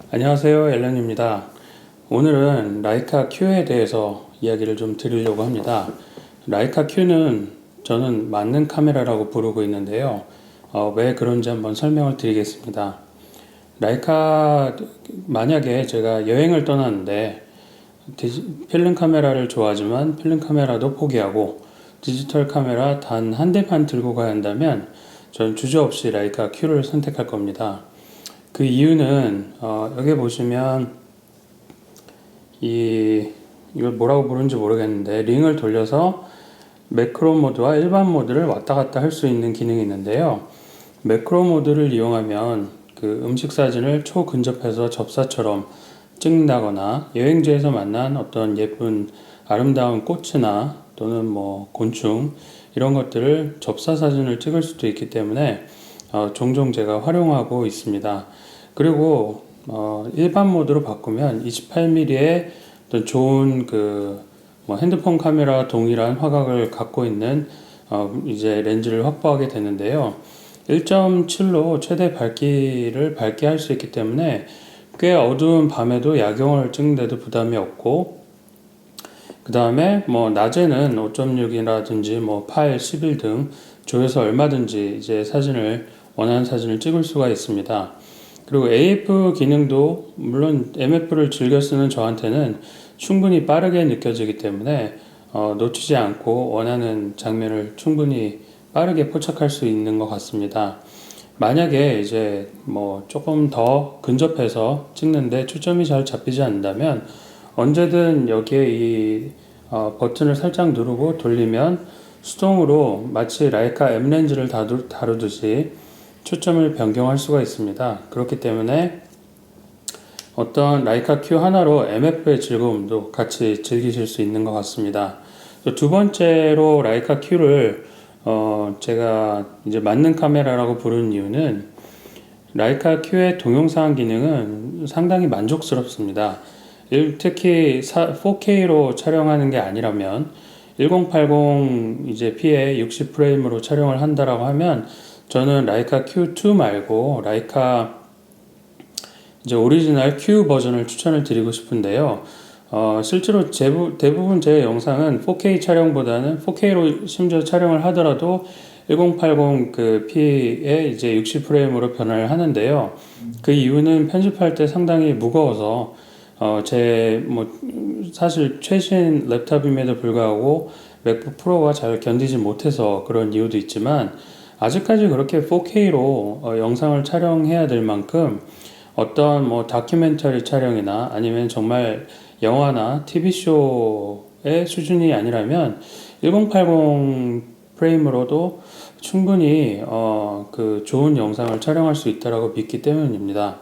안녕하세요, 앨런입니다. 오늘은 라이카 Q에 대해서 이야기를 좀 드리려고 합니다. 라이카 Q는 저는 만능 카메라라고 부르고 있는데요. 왜 그런지 한번 설명을 드리겠습니다. 라이카, 만약에 제가 여행을 떠났는데 필름 카메라를 좋아하지만 필름 카메라도 포기하고 디지털 카메라 단 한 대만 들고 가야 한다면 저는 주저없이 라이카 Q를 선택할 겁니다. 그 이유는 여기 보시면 이걸 뭐라고 부르는지 모르겠는데 링을 돌려서 매크로 모드와 일반 모드를 왔다 갔다 할 수 있는 기능이 있는데요. 매크로 모드를 이용하면 그 음식 사진을 초근접해서 접사처럼 찍는다거나 여행지에서 만난 어떤 예쁜 아름다운 꽃이나 또는 뭐 곤충 이런 것들을 접사 사진을 찍을 수도 있기 때문에 종종 제가 활용하고 있습니다. 그리고 일반 모드로 바꾸면 28mm의 어떤 좋은 뭐 핸드폰 카메라 동일한 화각을 갖고 있는 이제 렌즈를 확보하게 되는데요. 1.7로 최대 밝기를 밝게 할 수 있기 때문에 꽤 어두운 밤에도 야경을 찍는데도 부담이 없고, 그 다음에 뭐 낮에는 5.6이라든지 뭐 8, 11 등 조여서 얼마든지 이제 원하는 사진을 찍을 수가 있습니다. 그리고 AF 기능도 물론 MF를 즐겨 쓰는 저한테는 충분히 빠르게 느껴지기 때문에 놓치지 않고 원하는 장면을 충분히 빠르게 포착할 수 있는 것 같습니다. 만약에 이제 뭐 조금 더 근접해서 찍는데 초점이 잘 잡히지 않는다면 언제든 여기에 이 버튼을 살짝 누르고 돌리면 수동으로 마치 라이카 M 렌즈를 다루듯이 초점을 변경할 수가 있습니다. 그렇기 때문에 어떤 라이카 Q 하나로 MF의 즐거움도 같이 즐기실 수 있는 것 같습니다. 두 번째로 라이카 Q를 제가 이제 만능 카메라라고 부르는 이유는 라이카 Q의 동영상 기능은 상당히 만족스럽습니다. 특히 4K로 촬영하는 게 아니라면 1080 이제 P에 60프레임으로 촬영을 한다라고 하면 저는 라이카 Q2 말고 라이카 이제 오리지널 Q 버전을 추천을 드리고 싶은데요. 실제로 대부분 제 영상은 4K 촬영보다는 4K로 심지어 촬영을 하더라도 1080 P에 이제 60프레임으로 변화를 하는데요. 그 이유는 편집할 때 상당히 무거워서 사실 최신 랩탑임에도 불구하고 맥북 프로가 잘 견디지 못해서 그런 이유도 있지만 아직까지 그렇게 4K로 영상을 촬영해야 될 만큼 어떤 뭐 다큐멘터리 촬영이나 아니면 정말 영화나 TV쇼의 수준이 아니라면 1080 프레임으로도 충분히 좋은 영상을 촬영할 수 있다고 믿기 때문입니다.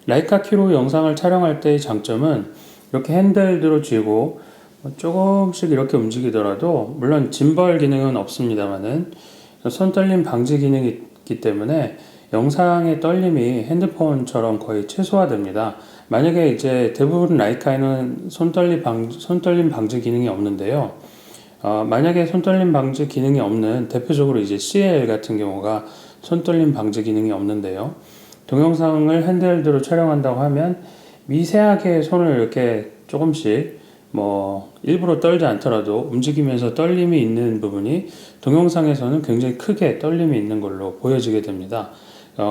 라이카 Q로 영상을 촬영할 때의 장점은 이렇게 핸들드로 쥐고 조금씩 이렇게 움직이더라도 물론 짐벌 기능은 없습니다만은 손떨림 방지 기능이 있기 때문에 영상의 떨림이 핸드폰처럼 거의 최소화됩니다. 만약에 이제 대부분 라이카에는 손떨림 방지 기능이 없는데요. 만약에 손떨림 방지 기능이 없는 대표적으로 이제 CL 같은 경우가 손떨림 방지 기능이 없는데요. 동영상을 핸드헬드로 촬영한다고 하면 미세하게 손을 이렇게 조금씩 일부러 떨지 않더라도 움직이면서 떨림이 있는 부분이 동영상에서는 굉장히 크게 떨림이 있는 걸로 보여지게 됩니다.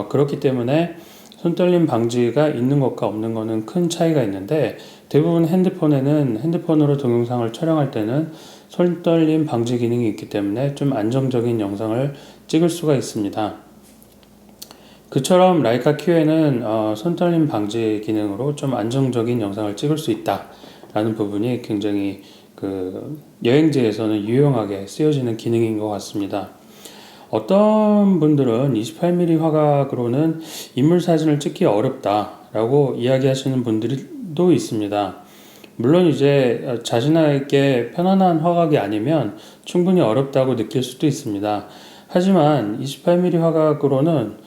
그렇기 때문에 손떨림 방지가 있는 것과 없는 것은 큰 차이가 있는데 대부분 핸드폰으로 동영상을 촬영할 때는 손떨림 방지 기능이 있기 때문에 좀 안정적인 영상을 찍을 수가 있습니다. 그처럼 라이카 Q에는 손떨림 방지 기능으로 좀 안정적인 영상을 찍을 수 있다라는 부분이 굉장히 여행지에서는 유용하게 쓰여지는 기능인 것 같습니다. 어떤 분들은 28mm 화각으로는 인물 사진을 찍기 어렵다라고 이야기하시는 분들도 있습니다. 물론 이제 자신에게 편안한 화각이 아니면 충분히 어렵다고 느낄 수도 있습니다. 하지만 28mm 화각으로는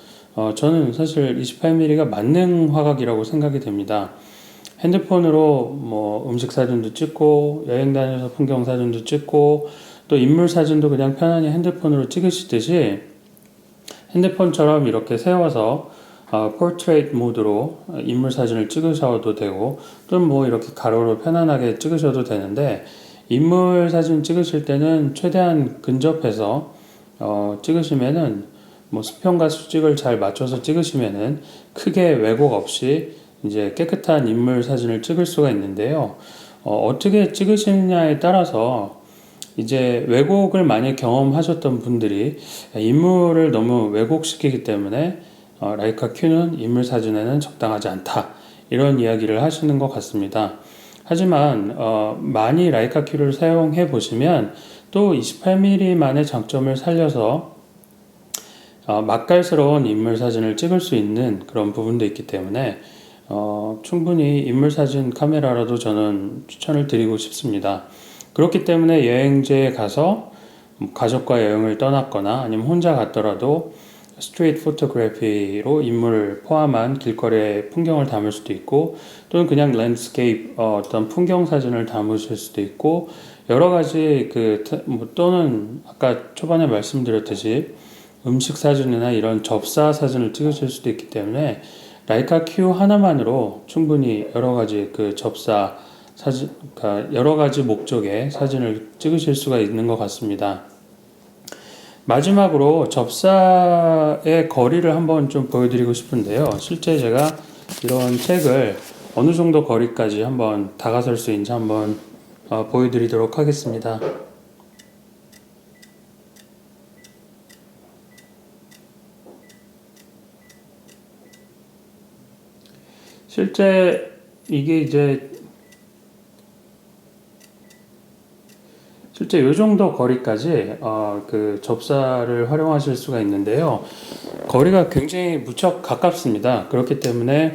저는 사실 28mm가 만능 화각이라고 생각이 됩니다. 핸드폰으로 음식 사진도 찍고 여행 다녀서 풍경 사진도 찍고 또 인물 사진도 그냥 편안히 핸드폰으로 찍으시듯이 핸드폰처럼 이렇게 세워서 포트레이트 모드로 인물 사진을 찍으셔도 되고 또는 뭐 이렇게 가로로 편안하게 찍으셔도 되는데 인물 사진 찍으실 때는 최대한 근접해서 찍으시면은 뭐 수평과 수직을 잘 맞춰서 찍으시면은 크게 왜곡 없이 이제 깨끗한 인물 사진을 찍을 수가 있는데요. 어떻게 찍으시느냐에 따라서 이제 왜곡을 많이 경험하셨던 분들이 인물을 너무 왜곡시키기 때문에 라이카 Q는 인물 사진에는 적당하지 않다 이런 이야기를 하시는 것 같습니다. 하지만 많이 라이카 Q를 사용해 보시면 또 28mm만의 장점을 살려서 맛깔스러운 인물 사진을 찍을 수 있는 그런 부분도 있기 때문에 충분히 인물 사진 카메라라도 저는 추천을 드리고 싶습니다. 그렇기 때문에 여행지에 가서 가족과 여행을 떠났거나 아니면 혼자 갔더라도 스트리트 포토그래피로 인물을 포함한 길거리의 풍경을 담을 수도 있고 또는 그냥 랜드스케이프 어떤 풍경 사진을 담으실 수도 있고 여러 가지 또는 아까 초반에 말씀드렸듯이 음식 사진이나 이런 접사 사진을 찍으실 수도 있기 때문에 라이카 Q 하나만으로 충분히 여러 가지 접사 사진, 그러니까 여러 가지 목적의 사진을 찍으실 수가 있는 것 같습니다. 마지막으로 접사의 거리를 한번 좀 보여드리고 싶은데요. 실제 제가 이런 책을 어느 정도 거리까지 한번 다가설 수 있는지 한번 보여드리도록 하겠습니다. 실제 이게 실제 이 정도 거리까지 접사를 활용하실 수가 있는데요. 거리가 굉장히 무척 가깝습니다. 그렇기 때문에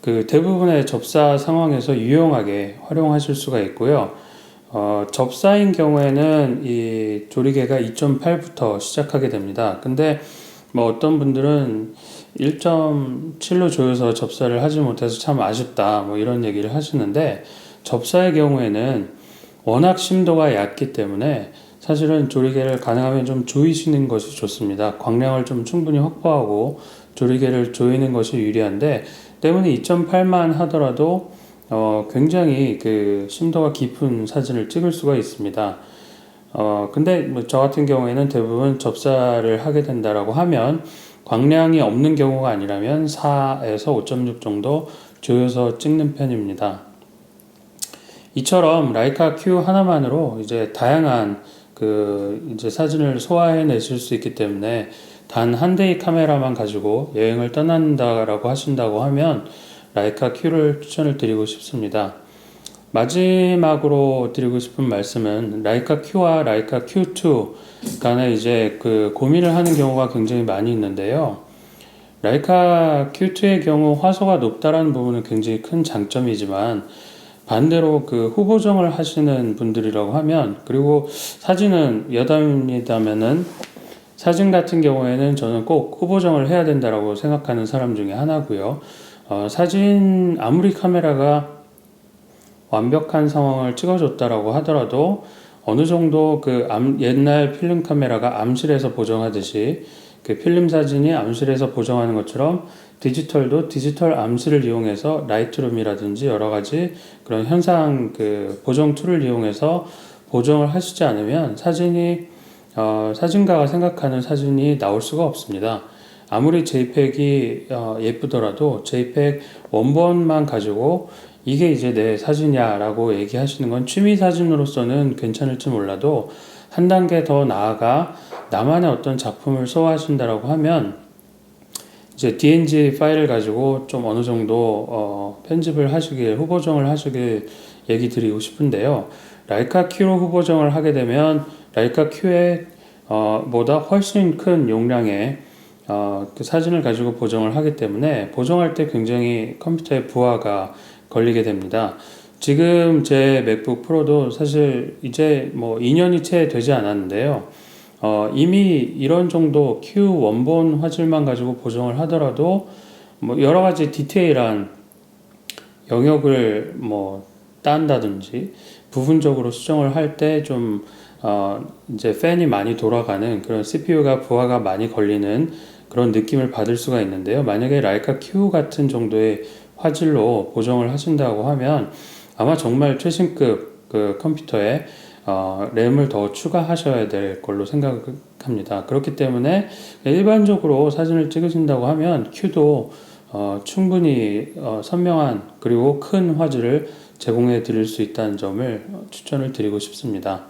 대부분의 접사 상황에서 유용하게 활용하실 수가 있고요. 접사인 경우에는 이 조리개가 2.8부터 시작하게 됩니다. 근데 뭐 어떤 분들은 1.7로 조여서 접사를 하지 못해서 참 아쉽다 뭐 이런 얘기를 하시는데 접사의 경우에는 워낙 심도가 얕기 때문에 사실은 조리개를 가능하면 좀 조이시는 것이 좋습니다. 광량을 좀 충분히 확보하고 조리개를 조이는 것이 유리한데 때문에 2.8만 하더라도 굉장히 심도가 깊은 사진을 찍을 수가 있습니다. 근데 뭐 저 같은 경우에는 대부분 접사를 하게 된다라고 하면 광량이 없는 경우가 아니라면 4에서 5.6 정도 조여서 찍는 편입니다. 이처럼 라이카 Q 하나만으로 이제 다양한 이제 사진을 소화해 내실 수 있기 때문에 단 한 대의 카메라만 가지고 여행을 떠난다라고 하신다고 하면 라이카 Q를 추천을 드리고 싶습니다. 마지막으로 드리고 싶은 말씀은 라이카 Q와 라이카 Q2 간에 이제 고민을 하는 경우가 굉장히 많이 있는데요. 라이카 Q2의 경우 화소가 높다라는 부분은 굉장히 큰 장점이지만 반대로 후보정을 하시는 분들이라고 하면 그리고 사진은 여담이다면은 사진 같은 경우에는 저는 꼭 후보정을 해야 된다라고 생각하는 사람 중에 하나고요. 사진 아무리 카메라가 완벽한 상황을 찍어줬다라고 하더라도 어느 정도 옛날 필름 카메라가 암실에서 보정하듯이 필름 사진이 암실에서 보정하는 것처럼 디지털도 디지털 암실을 이용해서 라이트룸이라든지 여러 가지 그런 현상 보정 툴을 이용해서 보정을 하시지 않으면 사진가가 생각하는 사진이 나올 수가 없습니다. 아무리 JPEG이 예쁘더라도 JPEG 원본만 가지고 이게 이제 내 사진이야라고 얘기하시는 건 취미 사진으로서는 괜찮을지 몰라도 한 단계 더 나아가 나만의 어떤 작품을 소화하신다라고 하면 이제 DNG 파일을 가지고 좀 어느 정도 편집을 하시길 후보정을 하시길 얘기 드리고 싶은데요. 라이카 Q로 후보정을 하게 되면 라이카 Q에 보다 훨씬 큰 용량의 사진을 가지고 보정을 하기 때문에 보정할 때 굉장히 컴퓨터에 부하가 걸리게 됩니다. 지금 제 맥북 프로도 사실 이제 뭐 2년이 채 되지 않았는데요. 이미 이런 정도 Q 원본 화질만 가지고 보정을 하더라도 뭐 여러 가지 디테일한 영역을 뭐 딴다든지 부분적으로 수정을 할 때 좀 이제 팬이 많이 돌아가는 그런 CPU가 부하가 많이 걸리는 그런 느낌을 받을 수가 있는데요. 만약에 라이카 Q 같은 정도의 화질로 보정을 하신다고 하면 아마 정말 최신급 그 컴퓨터에 램을 더 추가하셔야 될 걸로 생각합니다. 그렇기 때문에 일반적으로 사진을 찍으신다고 하면 Q도 충분히 선명한 그리고 큰 화질을 제공해 드릴 수 있다는 점을 추천을 드리고 싶습니다.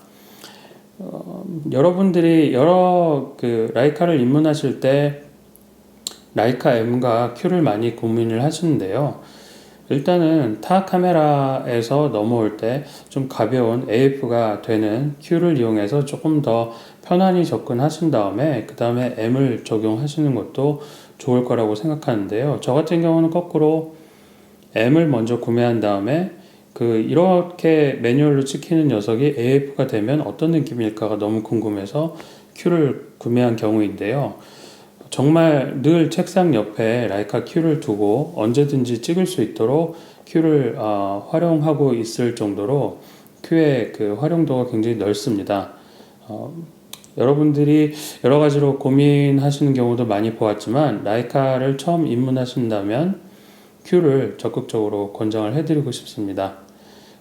여러분들이 여러 그 라이카를 입문하실 때 라이카 M과 Q를 많이 고민을 하시는데요. 일단은 타 카메라에서 넘어올 때 좀 가벼운 AF가 되는 Q를 이용해서 조금 더 편안히 접근하신 다음에 그 다음에 M을 적용하시는 것도 좋을 거라고 생각하는데요. 저 같은 경우는 거꾸로 M을 먼저 구매한 다음에 이렇게 매뉴얼로 찍히는 녀석이 AF가 되면 어떤 느낌일까가 너무 궁금해서 Q를 구매한 경우인데요. 정말 늘 책상 옆에 라이카 Q를 두고 언제든지 찍을 수 있도록 Q를 활용하고 있을 정도로 Q의 그 활용도가 굉장히 넓습니다. 여러분들이 여러 가지로 고민하시는 경우도 많이 보았지만 라이카를 처음 입문하신다면 Q를 적극적으로 권장을 해드리고 싶습니다.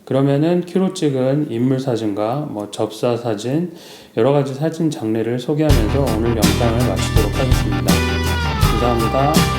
그러면은 Q로 찍은 인물 사진과 접사 사진, 여러 가지 사진 장르를 소개하면서 오늘 영상을 마치도록 하겠습니다. 감사합니다.